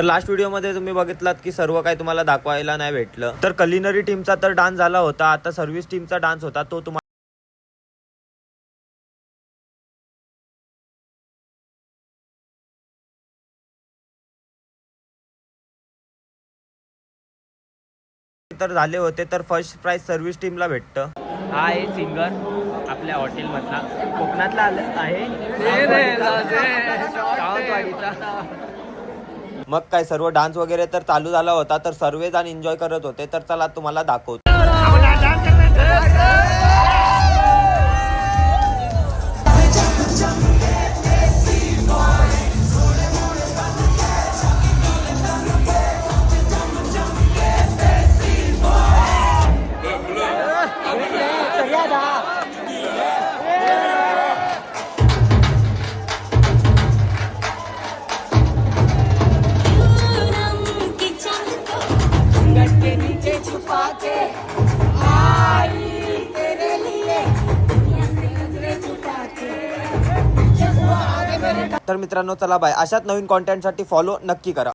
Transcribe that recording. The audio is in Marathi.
तर लास्ट व्हिडिओमध्ये तुम्ही बघितलात की सर्व काही तुम्हाला दाखवायला नाही भेटलं. तर कलिनरी टीमचा तर डान्स झाला होता. आता सर्व्हिस टीमचा डान्स होता तो तुम्हाला तर झाले होते. तर फर्स्ट प्राइज सर्व्हिस टीमला भेटतं. हा आहे सिंगर आपल्या हॉटेलमधला, कोकणातला आहे. मग काय सर्व डान्स वगैरे तर चालू झाला होता. तर सर्वजण एन्जॉय करत होते. तर चला तुम्हाला दाखवतो. तर मित्रांनो चला बाय. अशाच नवीन कॉन्टेंटसाठी फॉलो नक्की करा.